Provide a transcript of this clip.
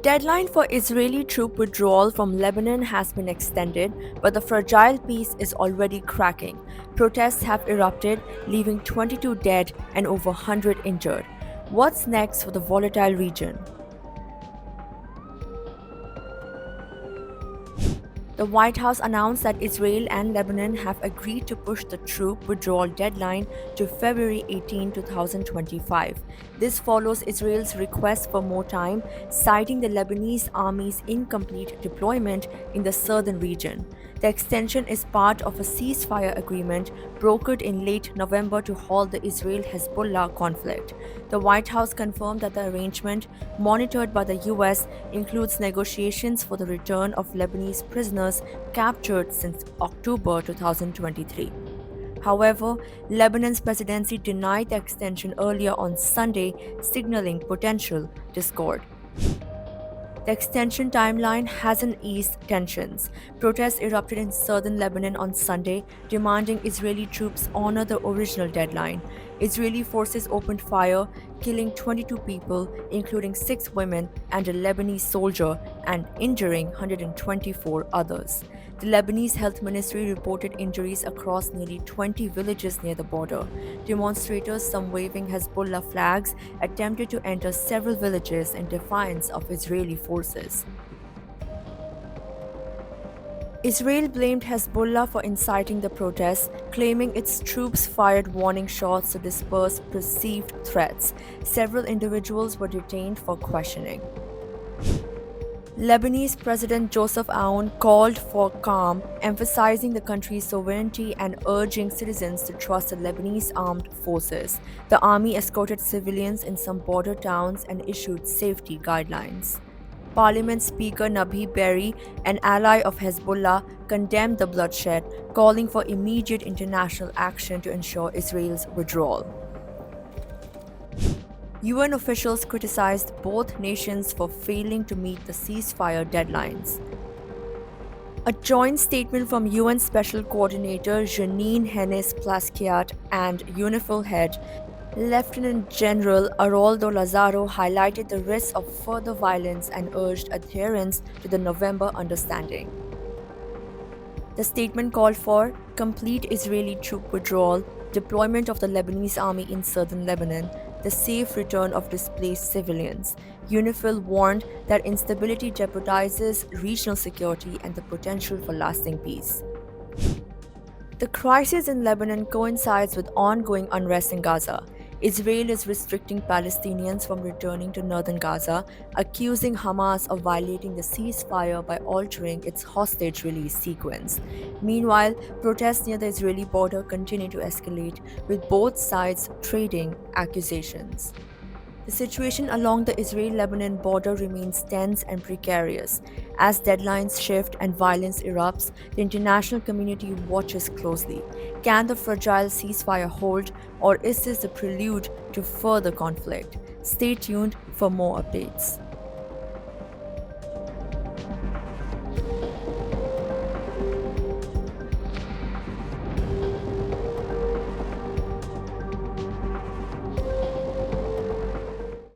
deadline for Israeli troop withdrawal from Lebanon has been extended, but the fragile peace is already cracking. Protests have erupted, leaving 22 dead and over 100 injured. What's next for the volatile region? The White House announced that Israel and Lebanon have agreed to push the troop withdrawal deadline to February 18, 2025. This follows Israel's request for more time, citing the Lebanese army's incomplete deployment in the southern region. The extension is part of a ceasefire agreement brokered in late November to halt the Israel Hezbollah conflict. The White House confirmed that the arrangement, monitored by the US, includes negotiations for the return of Lebanese prisoners captured since October 2023. However, Lebanon's presidency denied the extension earlier on Sunday, signaling potential discord. The extension timeline hasn't eased tensions. Protests erupted in southern Lebanon on Sunday, demanding Israeli troops honor the original deadline. Israeli forces opened fire, killing 22 people, including 6 women and a Lebanese soldier, and injuring 124 others. The Lebanese Health Ministry reported injuries across nearly 20 villages near the border. Demonstrators, some waving Hezbollah flags, attempted to enter several villages in defiance of Israeli forces. Israel blamed Hezbollah for inciting the protests, claiming its troops fired warning shots to disperse perceived threats. Several individuals were detained for questioning. Lebanese President Joseph Aoun called for calm, emphasizing the country's sovereignty and urging citizens to trust the Lebanese armed forces. The army escorted civilians in some border towns and issued safety guidelines. Parliament Speaker Nabih Berri, an ally of Hezbollah, condemned the bloodshed, calling for immediate international action to ensure Israel's withdrawal. UN officials criticized both nations for failing to meet the ceasefire deadlines. A joint statement from UN Special Coordinator Jeanine Hennis-Plasschaert and UNIFIL head Lieutenant General Aroldo Lazaro highlighted the risks of further violence and urged adherence to the November understanding. The statement called for complete Israeli troop withdrawal, deployment of the Lebanese army in southern Lebanon, the safe return of displaced civilians. UNIFIL warned that instability jeopardizes regional security and the potential for lasting peace. The crisis in Lebanon coincides with ongoing unrest in Gaza. Israel is restricting Palestinians from returning to northern Gaza, accusing Hamas of violating the ceasefire by altering its hostage release sequence. Meanwhile, protests near the Israeli border continue to escalate, with both sides trading accusations. The situation along the Israel-Lebanon border remains tense and precarious. As deadlines shift and violence erupts, the international community watches closely. Can the fragile ceasefire hold, or is this the prelude to further conflict? Stay tuned for more updates.